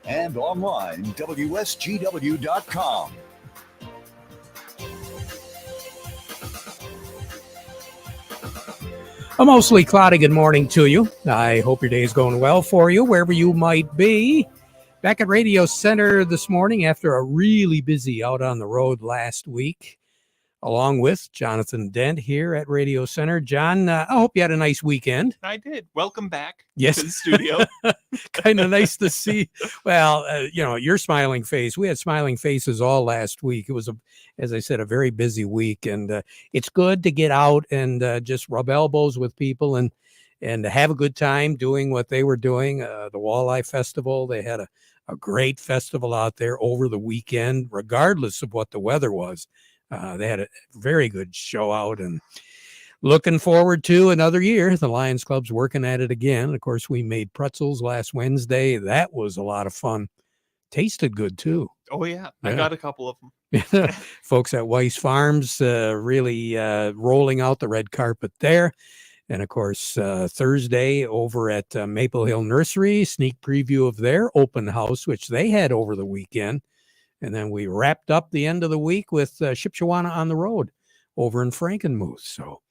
and online WSGW.com. A mostly cloudy good morning to you. I hope your day is going well for you, wherever you might be. Back at Radio Center this morning after a really busy out on the road last week, along with Jonathan Dent here at Radio Center. John, I hope you had a nice weekend. I did. Welcome back Yes. to the studio. Kind of nice to see. Well, your smiling face. We had smiling faces all last week. It was, as I said, a very busy week. And it's good to get out and just rub elbows with people and have a good time doing what they were doing. The Walleye Festival, they had a great festival out there over the weekend, regardless of what the weather was. They had a very good show out and looking forward to another year. The Lions Club's working at it again. Of course, we made pretzels last Wednesday. That was a lot of fun. Tasted good, too. Oh, yeah. I got a couple of them. Folks at Weiss Farms really rolling out the red carpet there. And, of course, Thursday over at Maple Hill Nursery, sneak preview of their open house, which they had over the weekend. And then we wrapped up the end of the week with Shipshewana on the Road over in Frankenmuth. So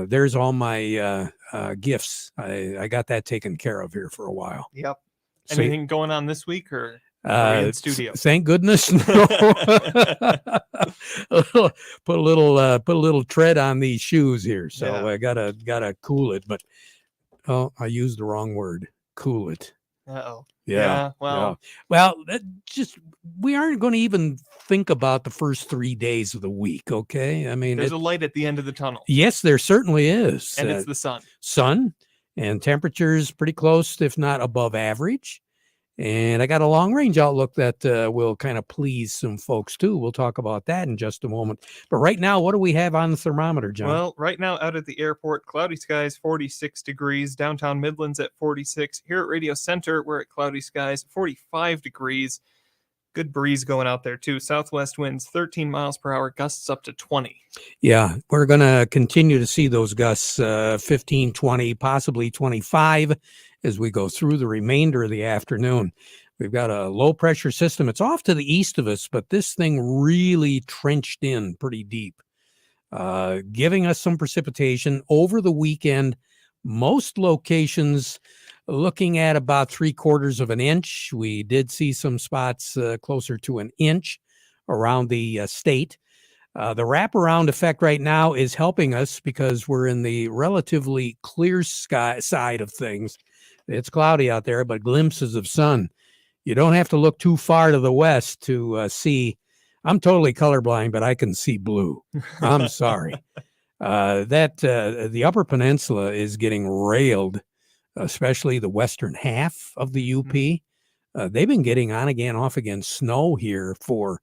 there's all my gifts. I got that taken care of here for a while. Yep. So, anything going on this week or are we in studio? Thank goodness. No. Put a little tread on these shoes here. So Yeah. I gotta cool it. But I used the wrong word. Cool it. Uh-oh. Yeah. Well, We aren't going to even think about the first 3 days of the week. Okay. I mean, there's a light at the end of the tunnel. yes, there certainly is. And it's the sun. Sun and temperatures pretty close, if not above average. And I got a long range outlook that will kind of please some folks too. We'll talk about that in just a moment. But right now, what do we have on the thermometer, John? Well, right now out at the airport, cloudy skies, 46 degrees. Downtown Midlands at 46. Here at Radio Center, we're at cloudy skies, 45 degrees. Good breeze going out there, too. Southwest winds, 13 miles per hour, gusts up to 20. Yeah, we're going to continue to see those gusts, 15, 20, possibly 25 as we go through the remainder of the afternoon. We've got a low pressure system. It's off to the east of us, but this thing really trenched in pretty deep, giving us some precipitation over the weekend. Most locations looking at about 3/4 of an inch. We did see some spots closer to an inch around the state. The wraparound effect right now is helping us because we're in the relatively clear sky side of things. It's cloudy out there, but glimpses of sun. You don't have to look too far to the west to see. I'm totally colorblind, but I can see blue. I'm sorry. The Upper Peninsula is getting railed, especially the western half of the UP. They've been getting on again, off again snow here for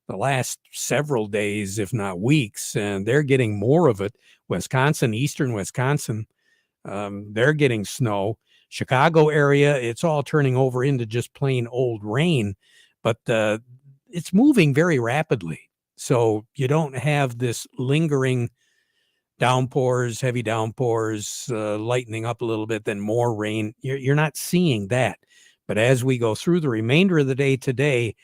the last several days, if not weeks, and they're getting more of it. Wisconsin, eastern Wisconsin, they're getting snow. Chicago area, it's all turning over into just plain old rain, but it's moving very rapidly. So you don't have this lingering downpours, heavy downpours, lightening up a little bit, then more rain. You're not seeing that. But as we go through the remainder of the day today,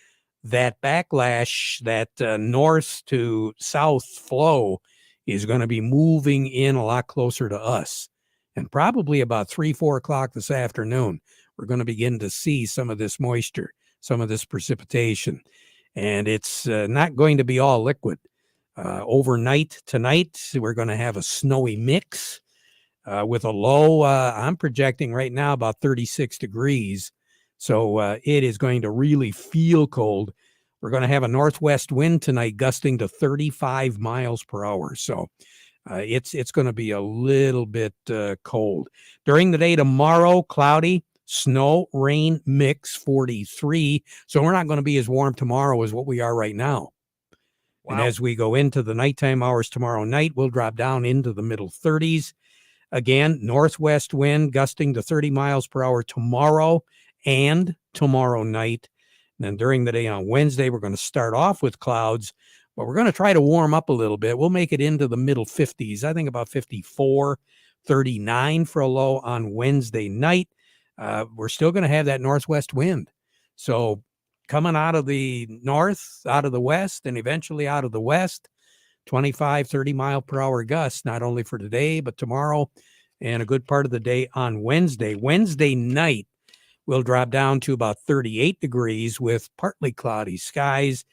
that backlash, that north to south flow is going to be moving in a lot closer to us. And probably about 3-4 o'clock this afternoon, we're going to begin to see some of this moisture, some of this precipitation. And it's not going to be all liquid. Overnight tonight, we're going to have a snowy mix with a low. I'm projecting right now about 36 degrees. So it is going to really feel cold. We're going to have a northwest wind tonight gusting to 35 miles per hour. So it's going to be a little bit cold. During the day tomorrow, cloudy, snow, rain mix, 43. So we're not going to be as warm tomorrow as what we are right now. Wow. And as we go into the nighttime hours tomorrow night, we'll drop down into the middle 30s. Again, northwest wind gusting to 30 miles per hour tomorrow and tomorrow night. And then during the day on Wednesday, we're going to start off with clouds, but we're going to try to warm up a little bit. We'll make it into the middle 50s. I think about 54, 39 for a low on Wednesday night. we're still going to have that northwest wind. So coming out of the north, out of the west, and eventually out of the west, 25, 30 mile per hour gusts, not only for today, but tomorrow and a good part of the day on Wednesday. Wednesday night will drop down to about 38 degrees with partly cloudy skies.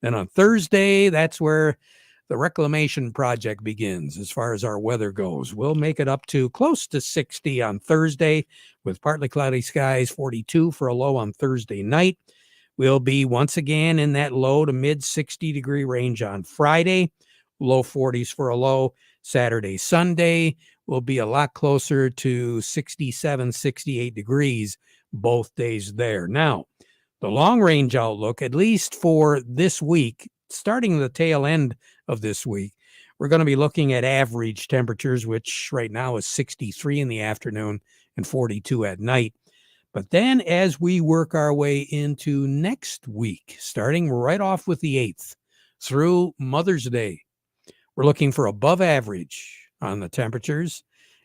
Then on Thursday, that's where the reclamation project begins as far as our weather goes. We'll make it up to close to 60 on Thursday with partly cloudy skies, 42 for a low on Thursday night. We'll be once again in that low to mid 60 degree range on Friday, low 40s for a low. Saturday, Sunday will be a lot closer to 67, 68 degrees both days there. Now, the long range outlook, at least for this week, starting the tail end of this week, we're going to be looking at average temperatures, which right now is 63 in the afternoon and 42 at night. But then as we work our way into next week, starting right off with the 8th through Mother's Day, we're looking for above average on the temperatures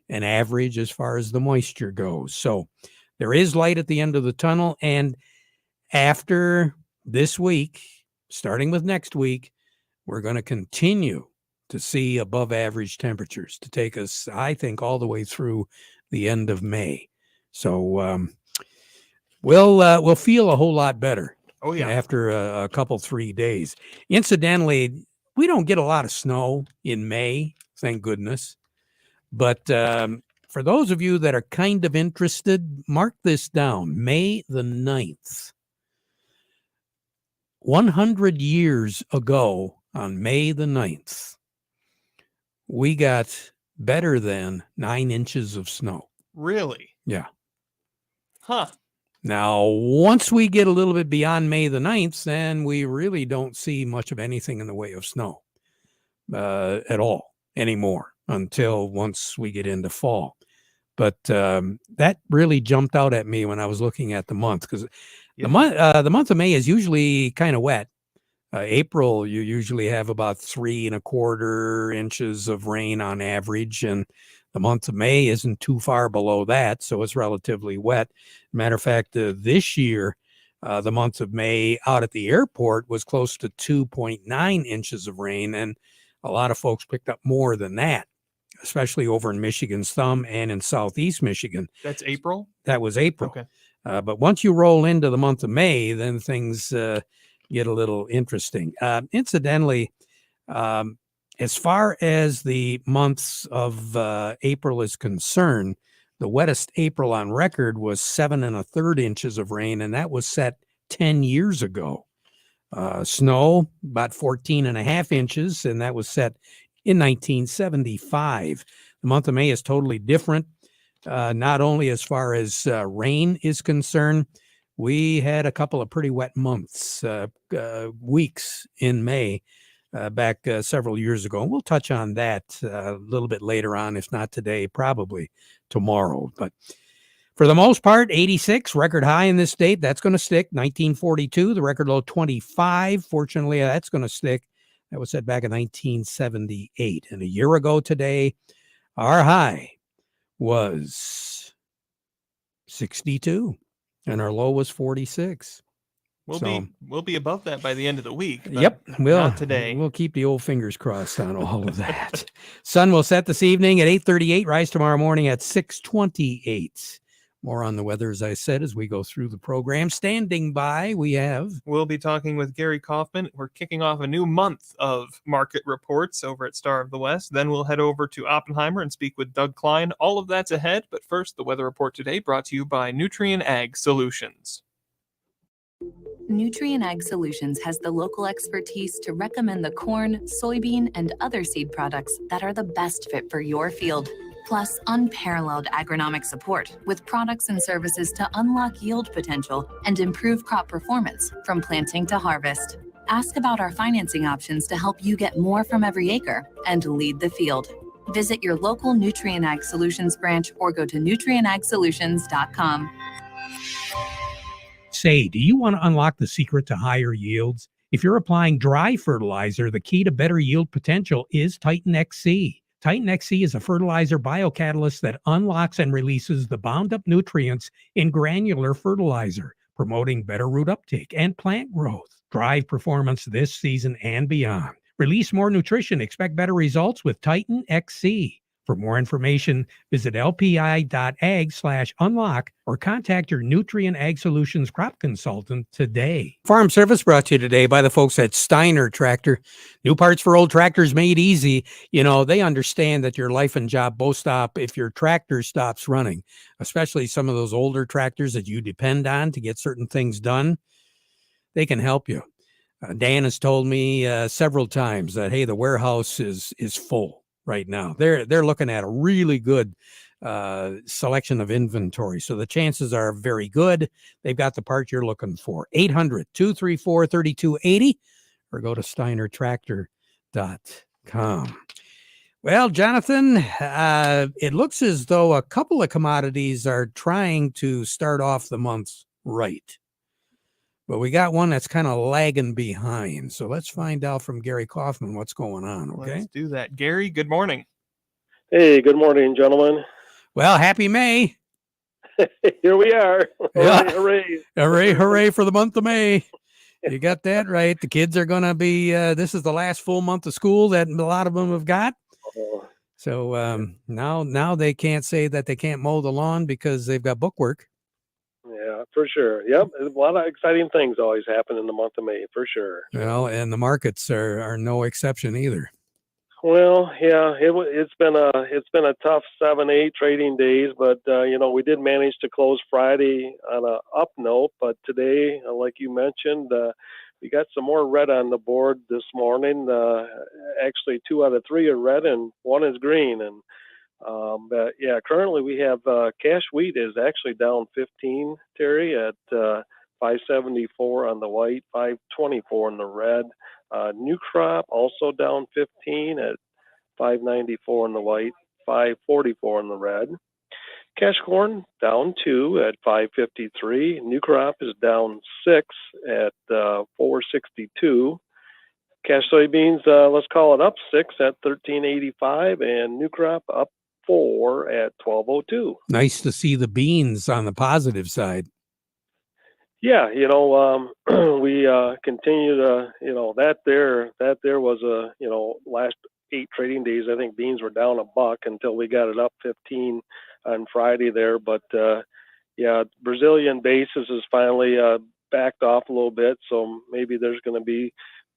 and average as far as the moisture goes. So there is light at the end of the tunnel. And after this week, starting with next week, we're going to continue to see above average temperatures to take us, I think, all the way through the end of May. So we'll feel a whole lot better. Oh, yeah. After a couple, 3 days. Incidentally, we don't get a lot of snow in May, thank goodness. But for those of you that are kind of interested, mark this down. May the 9th. 100 years ago, on May the 9th, we got better than 9 inches of snow. Really? Yeah. Huh. Now, once we get a little bit beyond May the 9th, then we really don't see much of anything in the way of snow at all anymore until once we get into fall. But that really jumped out at me when I was looking at the month, because the month of May is usually kind of wet. April, you usually have about 3¼ inches of rain on average, and the month of May isn't too far below that, so it's relatively wet. Matter of fact, this year, the month of May out at the airport was close to 2.9 inches of rain, and a lot of folks picked up more than that, especially over in Michigan's Thumb and in southeast Michigan. That's April? That was April. Okay. But once you roll into the month of May, then things get a little interesting. Incidentally, as far as the months of April is concerned, the wettest April on record was 7⅓ inches of rain, and that was set 10 years ago. Snow, about 14½ inches, and that was set in 1975. The month of May is totally different, not only as far as rain is concerned. We had a couple of pretty wet months, weeks in May back several years ago. And we'll touch on that a little bit later on, if not today, probably tomorrow. But for the most part, 86, record high in this state. That's going to stick. 1942, the record low 25. Fortunately, that's going to stick. That was set back in 1978. And a year ago today, our high was 62. And our low was 46. We'll be above that by the end of the week. Yep. Not today. We'll keep the old fingers crossed on all of that. Sun will set this evening at 8:38. Rise tomorrow morning at 6:28. More on the weather, as I said, as we go through the program. Standing by, we'll be talking with Gary Kaufman. We're kicking off a new month of market reports over at Star of the West. Then we'll head over to Oppenheimer and speak with Doug Klein. All of that's ahead. But first, the weather report today brought to you by Nutrien Ag Solutions. Nutrien Ag Solutions has the local expertise to recommend the corn, soybean, and other seed products that are the best fit for your field. Plus, unparalleled agronomic support with products and services to unlock yield potential and improve crop performance from planting to harvest. Ask about our financing options to help you get more from every acre and lead the field. Visit your local Nutrien Ag Solutions branch or go to nutrienagsolutions.com. Say, do you want to unlock the secret to higher yields? If you're applying dry fertilizer, the key to better yield potential is Titan XC. Titan XC is a fertilizer biocatalyst that unlocks and releases the bound up nutrients in granular fertilizer, promoting better root uptake and plant growth. Drive performance this season and beyond. Release more nutrition. Expect better results with Titan XC. For more information, visit lpi.ag/unlock or contact your Nutrient Ag Solutions crop consultant today. Farm Service brought to you today by the folks at Steiner Tractor. New parts for old tractors made easy. You know, they understand that your life and job both stop if your tractor stops running, especially some of those older tractors that you depend on to get certain things done. They can help you. Dan has told me several times that, hey, the warehouse is full right now. They're looking at a really good selection of inventory. So the chances are very good. They've got the part you're looking for. 800-234-3280 or go to steinertractor.com. Well, Jonathan, it looks as though a couple of commodities are trying to start off the month right. But we got one that's kind of lagging behind. So let's find out from Gary Kaufman what's going on, okay? Let's do that. Gary, good morning. Hey, good morning, gentlemen. Well, happy May. Here we are. Yeah. Hooray. Hooray, hooray for the month of May. You got that right. The kids are going to be, this is the last full month of school that a lot of them have got. So now they can't say that they can't mow the lawn because they've got bookwork. Yeah, for sure. Yep. A lot of exciting things always happen in the month of May, for sure. Well, and the markets are no exception either. Well, yeah, it's been a tough 7-8 trading days, but we did manage to close Friday on a up note. But today, like you mentioned, we got some more red on the board this morning. Actually, 2 out of 3 are red and 1 is green. And but yeah, currently we have cash wheat is actually down 15, Terry, at 574 on the white, 524 on the red. New crop also down 15 at 594 on the white, 544 on the red. Cash corn down 2 at 553. New crop is down 6 at 462. Cash soybeans, let's call it up 6 at 1385, and new crop up 4 at 1202. Nice to see the beans on the positive side. Yeah, we continue to, that there was last 8 trading days, I think beans were down $1 until we got it up 15 on Friday there. But Brazilian basis is finally backed off a little bit, so maybe there's going to be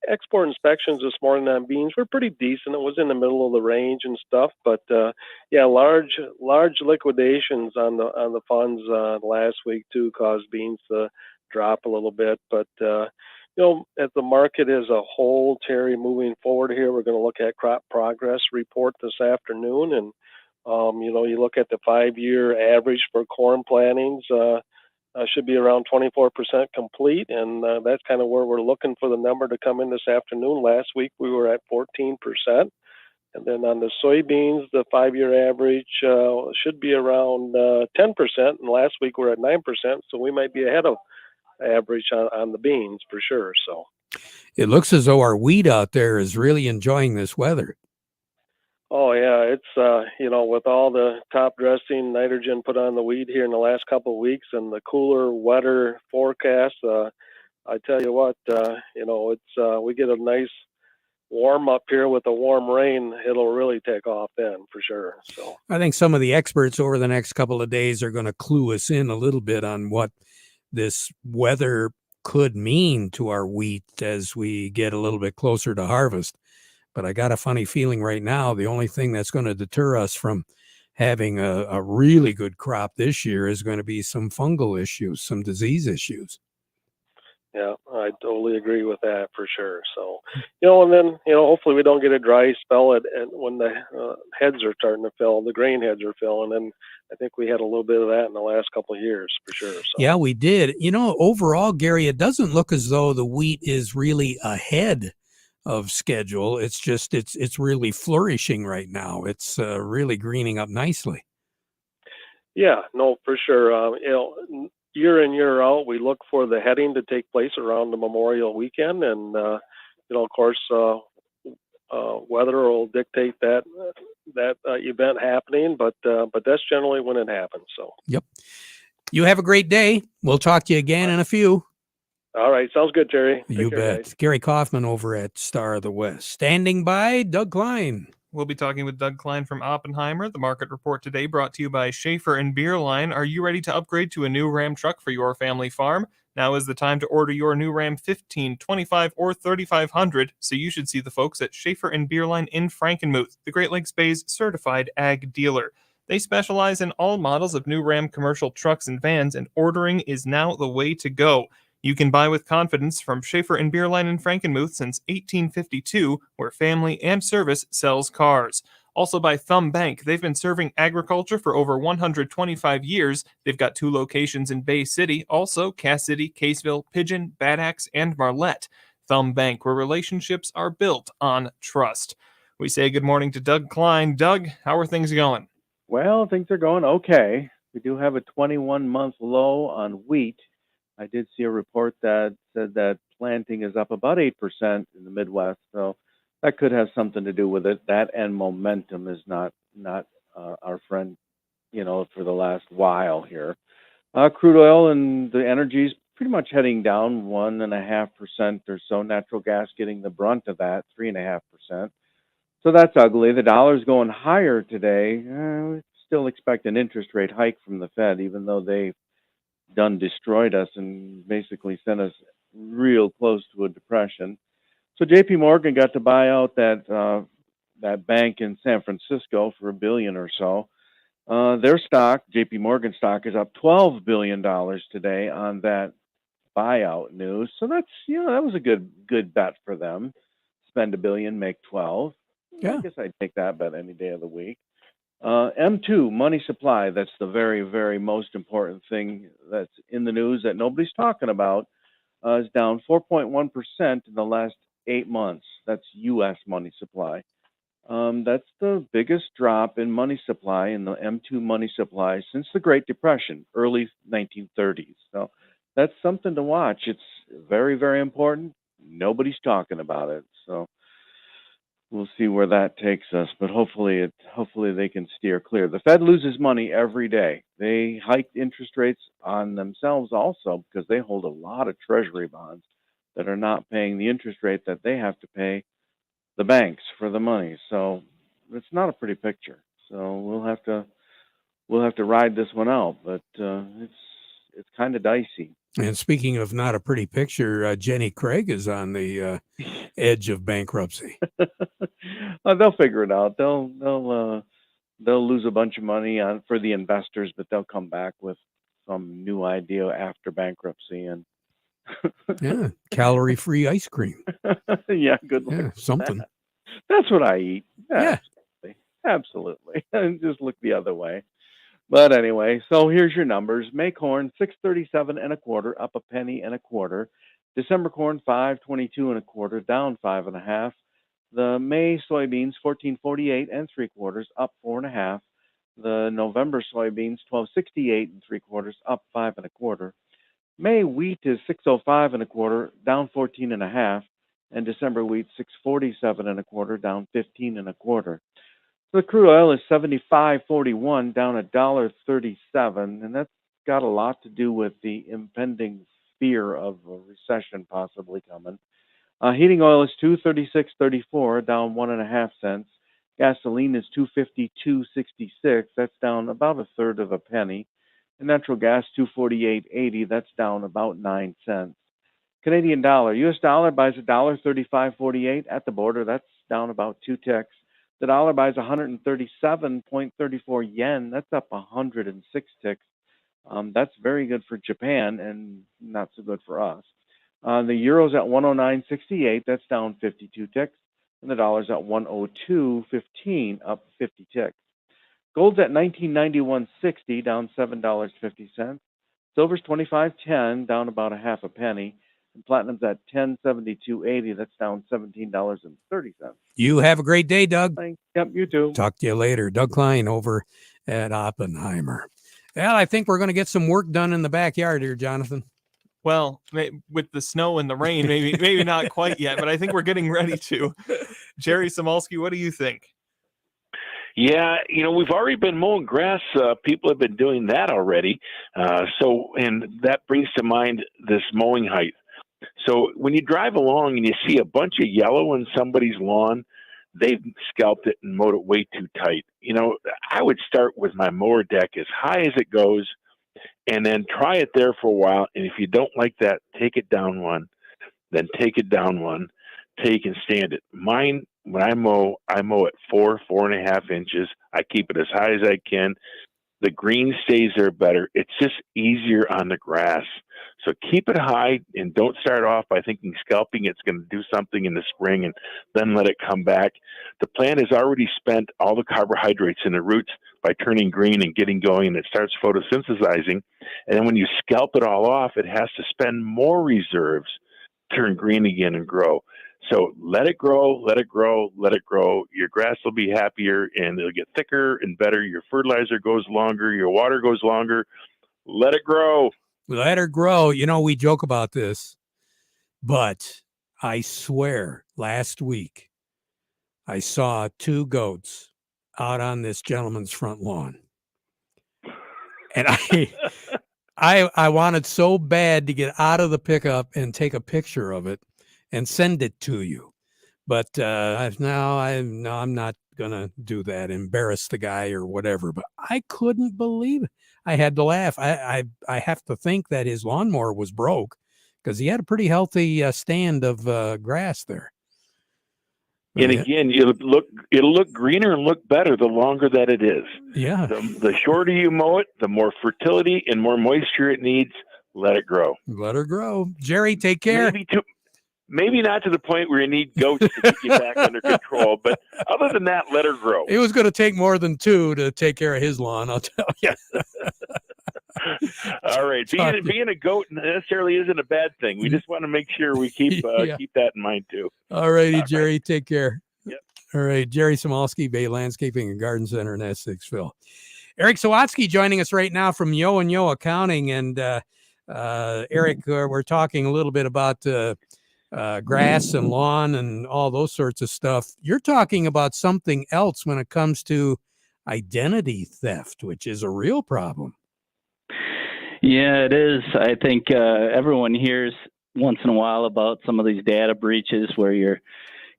export inspections this morning on beans were pretty decent. It was in the middle of the range and stuff, but large liquidations on the funds last week too caused beans to drop a little bit. But as the market as a whole, Terry, moving forward here, we're going to look at crop progress report this afternoon, and you look at the 5-year average for corn plantings. Should be around 24% complete, and that's kind of where we're looking for the number to come in this afternoon. Last week we were at 14%, and then on the soybeans, the 5-year average should be around 10%, and last week we're at 9%, so we might be ahead of average on the beans for sure. So it looks as though our wheat out there is really enjoying this weather. Oh yeah, it's with all the top dressing nitrogen put on the wheat here in the last couple of weeks and the cooler, wetter forecast, I tell you what, it's we get a nice warm up here with the warm rain, it'll really take off then for sure. So I think some of the experts over the next couple of days are going to clue us in a little bit on what this weather could mean to our wheat as we get a little bit closer to harvest. But I got a funny feeling right now, the only thing that's going to deter us from having a really good crop this year is going to be some fungal issues, some disease issues. Yeah, I totally agree with that for sure. So, and then, hopefully we don't get a dry spell and when the heads are starting to fill, the grain heads are filling. And I think we had a little bit of that in the last couple of years for sure. So. Yeah, we did. Overall, Gary, it doesn't look as though the wheat is really ahead of schedule. It's just, it's really flourishing right now. It's really greening up nicely. Yeah, no, for sure. Year in, year out, we look for the heading to take place around the Memorial weekend. And, of course, weather will dictate that event happening, but that's generally when it happens. So. Yep. You have a great day. We'll talk to you again in a few. All right. Sounds good, Terry. Take You care, bet. guys. Gary Kaufman over at Star of the West. Standing by, Doug Klein. We'll be talking with Doug Klein from Oppenheimer. The market report today brought to you by Schaefer and Beerline. Are you ready to upgrade to a new Ram truck for your family farm? Now is the time to order your new Ram 15, 25, or 3500, so you should see the folks at Schaefer and Beerline in Frankenmuth, the Great Lakes Bay's certified ag dealer. They specialize in all models of new Ram commercial trucks and vans, and ordering is now the way to go. You can buy with confidence from Schaefer and Beerline in Frankenmuth since 1852, where family and service sells cars. Also by Thumb Bank. They've been serving agriculture for over 125 years. They've got 2 locations in Bay City, also Cass City, Caseville, Pigeon, Bad Axe, and Marlette. Thumb Bank, where relationships are built on trust. We say good morning to Doug Klein. Doug, how are things going? Well, things are going okay. We do have a 21-month low on wheat. I did see a report that said that planting is up about 8% in the Midwest, so that could have something to do with it. That and momentum is not our friend, for the last while here. Crude oil and the energy is pretty much heading down 1.5% or so. Natural gas getting the brunt of that, 3.5%. So that's ugly. The dollar's going higher today. We still expect an interest rate hike from the Fed, even though they've destroyed us and basically sent us real close to a depression. So J.P. Morgan got to buy out that bank in San Francisco for $1 billion or so. Their stock, J.P. Morgan stock, is up $12 billion today on that buyout news. So that's that was a good bet for them. Spend $1 billion, make 12. Yeah. I guess I'd take that bet any day of the week. M2, money supply, that's the very, very most important thing that's in the news that nobody's talking about, is down 4.1% in the last 8 months. That's U.S. money supply. That's the biggest drop in money supply, in the M2 money supply, since the Great Depression, early 1930s. So that's something to watch. It's very, very important. Nobody's talking about it. So we'll see where that takes us, but hopefully they can steer clear. The Fed loses money every day. They hiked interest rates on themselves also because they hold a lot of treasury bonds that are not paying the interest rate that they have to pay the banks for the money. So it's not a pretty picture. So we'll have to ride this one out, but it's kind of dicey. And speaking of not a pretty picture, Jenny Craig is on the edge of bankruptcy. They'll figure it out. They'll lose a bunch of money for the investors, but they'll come back with some new idea after bankruptcy and Yeah, calorie-free ice cream. yeah, good luck. Yeah, something. That's what I eat. Yeah. Absolutely. Just look the other way. But anyway, so here's your numbers. May corn 6.37 1/4, up a penny and a quarter. December corn 5.22 1/4, down 5 1/2. The May soybeans 14.48 3/4, up 4 1/2. The November soybeans 12.68 3/4, up 5 1/4. May wheat is 6.05 1/4, down 14 1/2, and December wheat 6.47 1/4, down 15 1/4. So the crude oil is 75.41, down $1.37, and that's got a lot to do with the impending fear of a recession possibly coming. Heating oil is $2.36.34, down 1.5 cents. Gasoline is $2.52.66, that's down about a third of a penny. And natural gas $2.48.80, that's down about 9 cents. Canadian dollar, U.S. dollar buys $1.35.48 at the border, that's down about 2 ticks. The dollar buys 137.34 yen. That's up 106 ticks. That's very good for Japan and not so good for us. The euro's at 109.68. That's down 52 ticks. And the dollar's at 102.15, up 50 ticks. Gold's at 1991.60, down $7.50. Silver's 25.10, down about a half a penny. And platinum's at 10.72.80. That's down $17.30. You have a great day, Doug. Thanks. Yep, you too. Talk to you later. Doug Klein over at Oppenheimer. Well, I think we're going to get some work done in the backyard here, Jonathan. Well, with the snow and the rain, maybe not quite yet, but I think we're getting ready to. Jerry Samolsky, what do you think? Yeah, we've already been mowing grass. People have been doing that already. And that brings to mind this mowing height. So when you drive along and you see a bunch of yellow on somebody's lawn, they've scalped it and mowed it way too tight. I would start with my mower deck as high as it goes and then try it there for a while. And if you don't like that, take it down one, then take it down one, take and stand it. Mine, when I mow at 4.5 inches. I keep it as high as I can. The green stays there better. It's just easier on the grass. So keep it high and don't start off by thinking scalping it's going to do something in the spring and then let it come back. The plant has already spent all the carbohydrates in the roots by turning green and getting going, and it starts photosynthesizing. And then when you scalp it all off, it has to spend more reserves, turn green again and grow. So let it grow, let it grow, let it grow. Your grass will be happier and it'll get thicker and better. Your fertilizer goes longer, your water goes longer. Let it grow. Let her grow. We joke about this, but I swear last week I saw 2 goats out on this gentleman's front lawn. And I wanted so bad to get out of the pickup and take a picture of it and send it to you. But I'm not going to do that, embarrass the guy or whatever. But I couldn't believe it. I had to laugh. I have to think that his lawnmower was broke because he had a pretty healthy stand of grass there. And again, it'll look greener and look better the longer that it is. Yeah. The shorter you mow it, the more fertility and more moisture it needs. Let it grow. Let her grow. Jerry, take care. Maybe not to the point where you need goats to get you back under control, but other than that, let her grow. It was going to take more than 2 to take care of his lawn, I'll tell you. All right. Being a goat necessarily isn't a bad thing. We just want to make sure we keep keep that in mind too. All righty, Jerry. Right. Take care. Yep. All right. Jerry Samolsky, Bay Landscaping and Garden Center in Essexville. Eric Sawatsky joining us right now from Yo and Yo Accounting. And Eric, we're talking a little bit about grass and lawn and all those sorts of stuff. You're talking about something else when it comes to identity theft, which is a real problem. Yeah, it is. I think everyone hears once in a while about some of these data breaches where your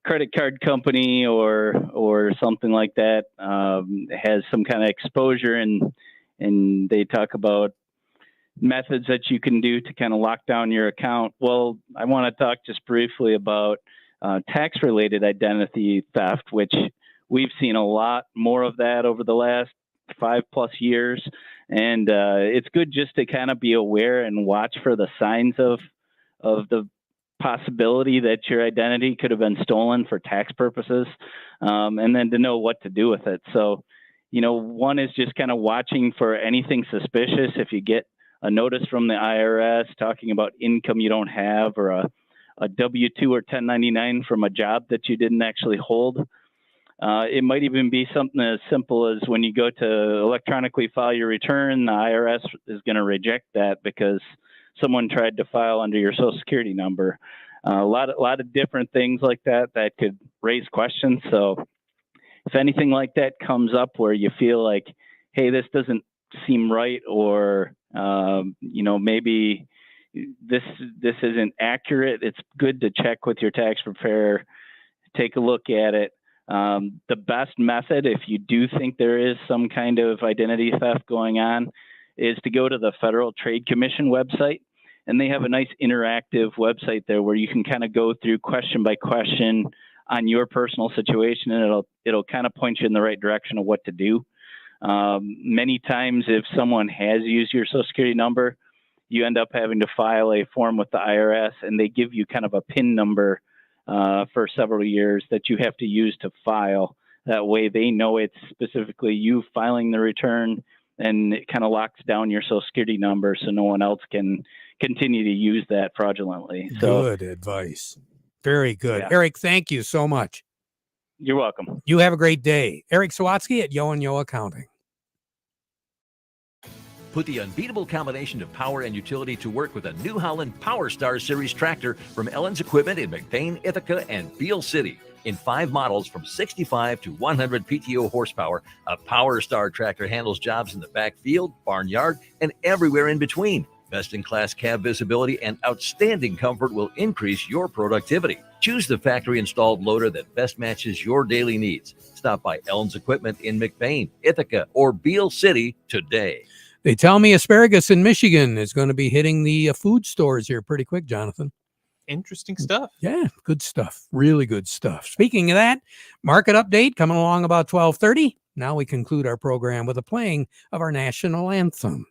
credit card company or something like that has some kind of exposure, and they talk about methods that you can do to kind of lock down your account. Well, I want to talk just briefly about tax-related identity theft, which we've seen a lot more of that over the last 5+ years. And it's good just to kind of be aware and watch for the signs of the possibility that your identity could have been stolen for tax purposes, and then to know what to do with it. So, one is just kind of watching for anything suspicious. If you get a notice from the IRS talking about income you don't have, or a W-2 or 1099 from a job that you didn't actually hold. It might even be something as simple as when you go to electronically file your return, the IRS is going to reject that because someone tried to file under your Social Security number. A lot of different things like that could raise questions. So if anything like that comes up where you feel like, hey, this doesn't seem right, or maybe this isn't accurate, it's good to check with your tax preparer, take a look at it. The best method, if you do think there is some kind of identity theft going on, is to go to the Federal Trade Commission website. And they have a nice interactive website there where you can kind of go through question by question on your personal situation, and it'll kind of point you in the right direction of what to do. Many times, if someone has used your Social Security number, you end up having to file a form with the IRS, and they give you kind of a PIN number for several years that you have to use to file. That way they know it's specifically you filing the return, and it kind of locks down your Social Security number so no one else can continue to use that fraudulently. So, good advice. Very good. Yeah. Eric, thank you so much. You're welcome. You have a great day. Eric Sawatsky at Yo and Yo Accounting. Put the unbeatable combination of power and utility to work with a New Holland Power Star Series tractor from Ellen's Equipment in McBain, Ithaca, and Beale City. In 5 models from 65 to 100 PTO horsepower, a Power Star tractor handles jobs in the backfield, barnyard, and everywhere in between. Best-in-class cab visibility and outstanding comfort will increase your productivity. Choose the factory-installed loader that best matches your daily needs. Stop by Ellen's Equipment in McBain, Ithaca, or Beale City today. They tell me asparagus in Michigan is going to be hitting the food stores here pretty quick, Jonathan. Interesting stuff. Yeah, good stuff. Really good stuff. Speaking of that, market update coming along about 12:30. Now we conclude our program with a playing of our national anthem.